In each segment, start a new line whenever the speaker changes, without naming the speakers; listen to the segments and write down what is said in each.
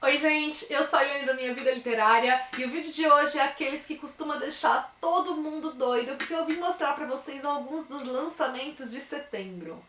Oi gente, eu sou a Ione da Minha Vida Literária e o vídeo de hoje é aqueles que costuma deixar todo mundo doido porque eu vim mostrar pra vocês alguns dos lançamentos de setembro.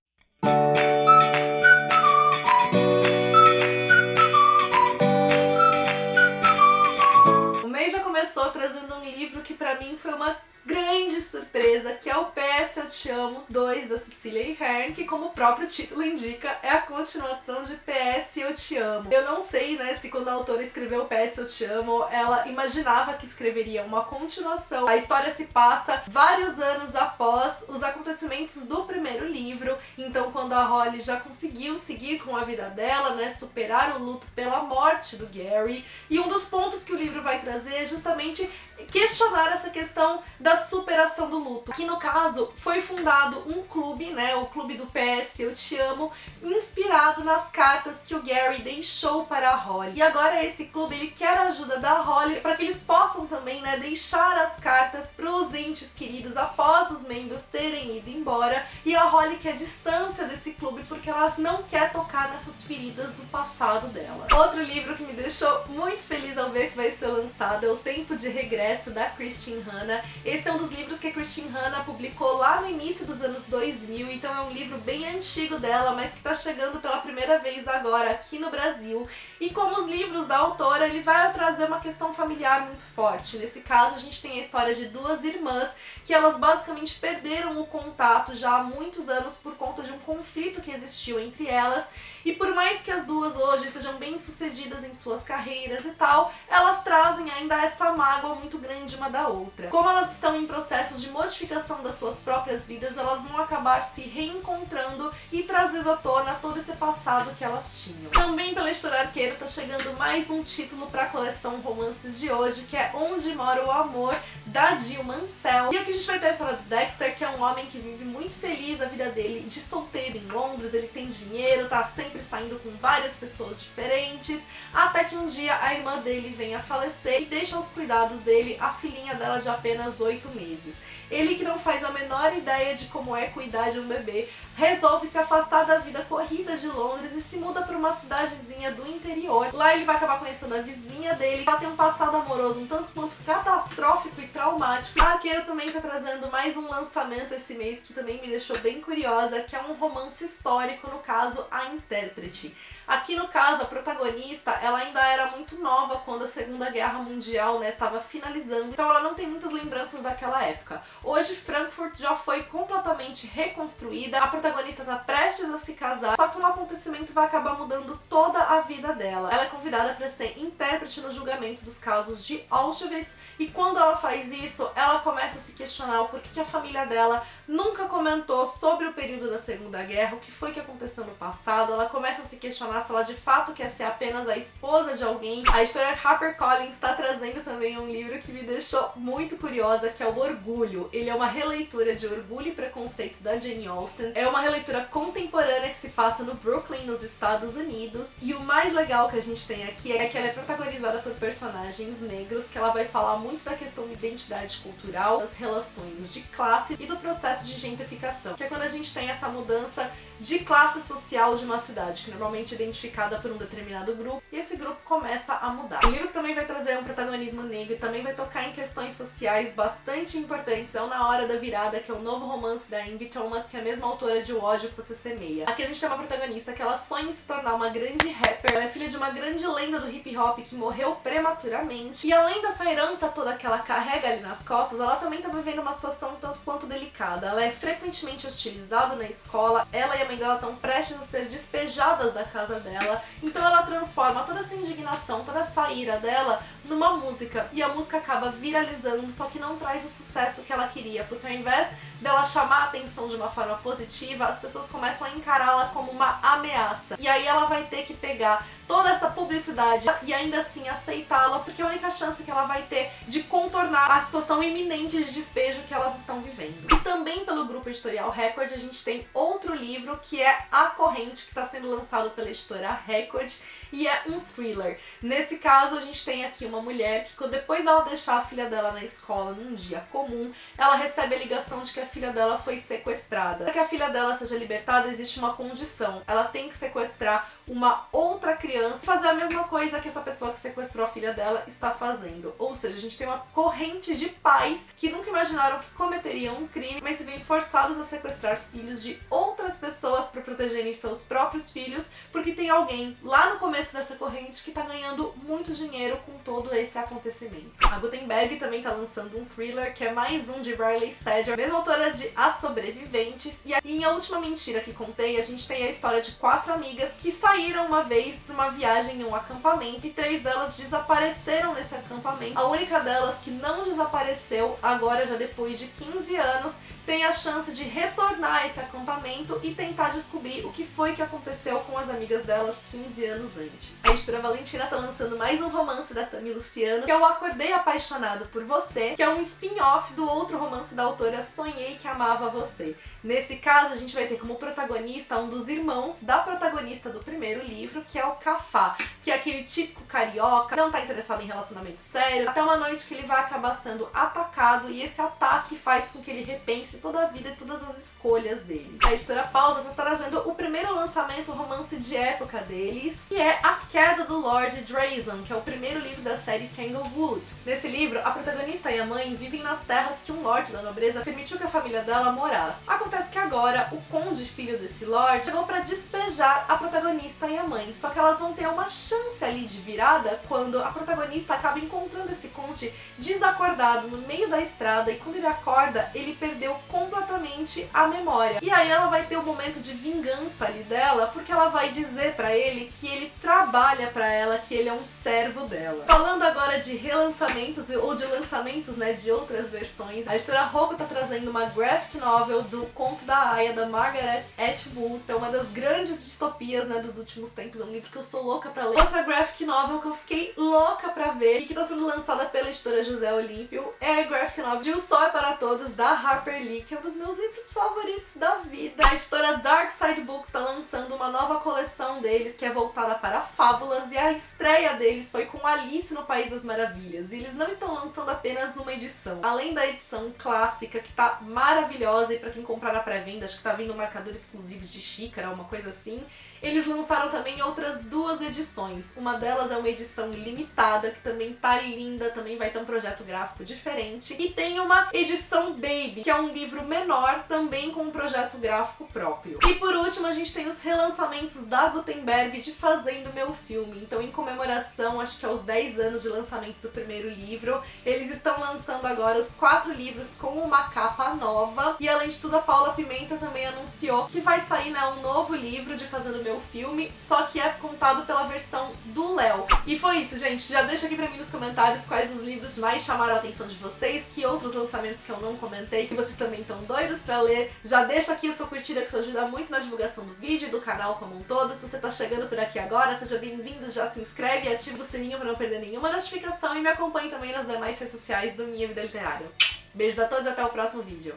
O mês já começou trazendo um livro que pra mim foi uma grande surpresa, que é o PS Eu Te Amo 2, da Cecília Ahern, que como o próprio título indica, é a continuação de PS Eu Te Amo. Eu não sei, né, se quando a autora escreveu PS Eu Te Amo, ela imaginava que escreveria uma continuação. A história se passa vários anos após os acontecimentos do primeiro livro, então quando a Holly já conseguiu seguir com a vida dela, né, superar o luto pela morte do Gary, e um dos pontos que o livro vai trazer é justamente questionar essa questão da superação do luto. Aqui no caso foi fundado um clube, né, o clube do PS Eu Te Amo, inspirado nas cartas que o Gary deixou para a Holly. E agora esse clube ele quer a ajuda da Holly para que eles possam também, né, deixar as cartas para os entes queridos após os membros terem ido embora, e a Holly quer distância desse clube porque ela não quer tocar nessas feridas do passado dela. Outro livro que me deixou muito feliz ao ver que vai ser lançado é O Tempo de Regresso, da Kristin Hannah. Esse é um dos livros que a Kristin Hannah publicou lá no início dos anos 2000, então é um livro bem antigo dela, mas que está chegando pela primeira vez agora aqui no Brasil. E como os livros da autora, ele vai trazer uma questão familiar muito forte. Nesse caso, a gente tem a história de duas irmãs que elas basicamente perderam o contato já há muitos anos por conta de um conflito que existiu entre elas. E por mais que as duas hoje sejam bem-sucedidas em suas carreiras e tal, elas trazem ainda essa mágoa muito grande uma da outra. Como elas estão em processos de modificação das suas próprias vidas, elas vão acabar se reencontrando e trazendo à tona todo esse passado que elas tinham. Também pela Editora Arqueiro tá chegando mais um título para a coleção Romances de hoje, que é Onde Mora o Amor, da Jill Mansell. E aqui a gente vai ter a história do Dexter, que é um homem que vive muito feliz a vida dele de solteiro em Londres, ele tem dinheiro, tá sempre saindo com várias pessoas diferentes, até que um dia a irmã dele vem a falecer e deixa aos cuidados dele a filhinha dela de apenas 8 meses. Ele, que não faz a menor ideia de como é cuidar de um bebê, resolve se afastar da vida corrida de Londres e se muda para uma cidadezinha do interior. Lá ele vai acabar conhecendo a vizinha dele, ela tem um passado amoroso um tanto quanto catastrófico e traumático. A Arqueiro também está trazendo mais um lançamento esse mês que também me deixou bem curiosa, que é um romance histórico, no caso, A Intérprete. Aqui no caso, a protagonista, ela ainda era muito nova quando a Segunda Guerra Mundial, né, estava finalizando, então ela não tem muitas lembranças daquela época. Hoje, Frankfurt já foi completamente reconstruída, a protagonista está prestes a se casar, só que um acontecimento vai acabar mudando toda a vida dela. Ela é convidada para ser intérprete no julgamento dos casos de Auschwitz, e quando ela faz isso, ela começa a se questionar o porquê que a família dela nunca comentou sobre o período da Segunda Guerra, o que foi que aconteceu no passado. Ela começa a se questionar se ela de fato quer ser apenas a esposa de alguém. A editora HarperCollins está trazendo também um livro que me deixou muito curiosa, que é o Orgulho. Ele é uma releitura de Orgulho e Preconceito da Jane Austen. É uma releitura contemporânea que se passa no Brooklyn, nos Estados Unidos. E o mais legal que a gente tem aqui é que ela é protagonizada por personagens negros, que ela vai falar muito da questão da identidade cultural, das relações de classe e do processo de gentrificação, que é quando a gente tem essa mudança de classe social de uma cidade, que normalmente é identificada por um determinado grupo, e esse grupo começa a mudar. O livro que também vai trazer um protagonismo negro e também vai tocar em questões sociais bastante importantes é o Na Hora da Virada, que é o novo romance da Angie Thomas, que é a mesma autora de O Ódio que Você Semeia. Aqui a gente tem uma protagonista que ela sonha em se tornar uma grande rapper, ela é filha de uma grande lenda do hip hop que morreu prematuramente, e além dessa herança toda que ela carrega ali nas costas, ela também tá vivendo uma situação um tanto quanto delicada. Ela é frequentemente hostilizada na escola, ela e a mãe dela estão prestes a ser despejadas da casa dela, então ela transforma toda essa indignação, toda essa ira dela numa música, e a música acaba viralizando, só que não traz o sucesso que ela queria, porque ao invés dela chamar a atenção de uma forma positiva, as pessoas começam a encará-la como uma ameaça, e aí ela vai ter que pegar toda essa publicidade e ainda assim aceitá-la, porque é a única chance que ela vai ter de contornar a situação iminente de despejo que elas estão vivendo. E também pelo grupo editorial Record a gente tem outro livro que é A Corrente, que está sendo lançado pela editora Record, e é um thriller. Nesse caso a gente tem aqui uma mulher que depois dela deixar a filha dela na escola num dia comum, ela recebe a ligação de que a filha dela foi sequestrada. Para que a filha dela seja libertada, existe uma condição. Ela tem que sequestrar uma outra criança e fazer a mesma coisa que essa pessoa que sequestrou a filha dela está fazendo. Ou seja, a gente tem uma corrente de pais que nunca imaginaram que cometeriam um crime, mas se veem forçados a sequestrar filhos de outras pessoas para protegerem seus próprios filhos, porque tem alguém lá no começo dessa corrente que está ganhando muito dinheiro com todo esse acontecimento. A Gutenberg também está lançando um thriller, que é mais um de Riley Sager, mesma autora de As Sobreviventes. E em A Última Mentira que Contei, a gente tem a história de 4 amigas que saíram uma vez para uma viagem em um acampamento e 3 delas desapareceram nesse acampamento. A única delas que não desapareceu, agora já depois de 15 anos, tem a chance de retornar a esse acampamento e tentar descobrir o que foi que aconteceu com as amigas delas 15 anos antes. A editora Valentina tá lançando mais um romance da Tami Luciano, que é o Acordei Apaixonado por Você, que é um spin-off do outro romance da autora Sonhei que Amava Você. Nesse caso, a gente vai ter como protagonista um dos irmãos da protagonista do primeiro livro, que é o Cafá, que é aquele típico carioca, não tá interessado em relacionamento sério, até uma noite que ele vai acabar sendo atacado e esse ataque faz com que ele repense toda a vida e todas as escolhas dele. A editora Pausa tá trazendo o primeiro lançamento, o romance de época deles, que é A Queda do Lord Drazon, que é o primeiro livro da série Tanglewood. Nesse livro, a protagonista e a mãe vivem nas terras que um lorde da nobreza permitiu que a família dela morasse. Acontece que agora, o conde, filho desse lord, chegou pra despejar a protagonista e a mãe, só que elas vão ter uma chance ali de virada quando a protagonista acaba encontrando esse conde desacordado no meio da estrada e quando ele acorda, ele perdeu completamente a memória. E aí ela vai ter um momento de vingança ali dela, porque ela vai dizer pra ele que ele trabalha pra ela, que ele é um servo dela. Falando agora de relançamentos ou de lançamentos, né, de outras versões, a editora Rogo tá trazendo uma graphic novel do Conto da Aya, da Margaret Atwood, é uma das grandes distopias, né, dos últimos tempos, é um livro que eu sou louca pra ler. Outra graphic novel que eu fiquei louca pra ver e que tá sendo lançada pela editora José Olímpio é a graphic novel de O Sol é para Todos, da Harper Lee, que é um dos meus livros favoritos da vida. A editora Dark Side Books tá lançando uma nova coleção deles, que é voltada para fábulas, e a estreia deles foi com Alice no País das Maravilhas. E eles não estão lançando apenas uma edição. Além da edição clássica, que tá maravilhosa, e pra quem comprar na pré-venda, acho que tá vindo um marcador exclusivo de xícara, uma coisa assim, eles lançaram também outras 2 edições. Uma delas é uma edição limitada, que também tá linda, também vai ter um projeto gráfico diferente. E tem uma edição Baby, que é um livro menor, também com um projeto gráfico próprio. E por último, a gente tem os relançamentos da Gutenberg de Fazendo Meu Filme. Então, em comemoração, acho que aos 10 anos de lançamento do primeiro livro, eles estão lançando agora os 4 livros com uma capa nova. E além de tudo, a Paula Pimenta também anunciou que vai sair, né, um novo livro de Fazendo Meu Filme, só que é contado pela versão do Léo. E foi isso, gente. Já deixa aqui pra mim nos comentários quais os livros mais chamaram a atenção de vocês, que outros lançamentos que eu não comentei, que vocês também estão doidos pra ler. Já deixa aqui a sua curtida, que isso ajuda muito na divulgação do vídeo e do canal como um todo. Se você tá chegando por aqui agora, seja bem-vindo, já se inscreve e ativa o sininho pra não perder nenhuma notificação e me acompanhe também nas demais redes sociais do Minha Vida Literária. Beijos a todos e até o próximo vídeo.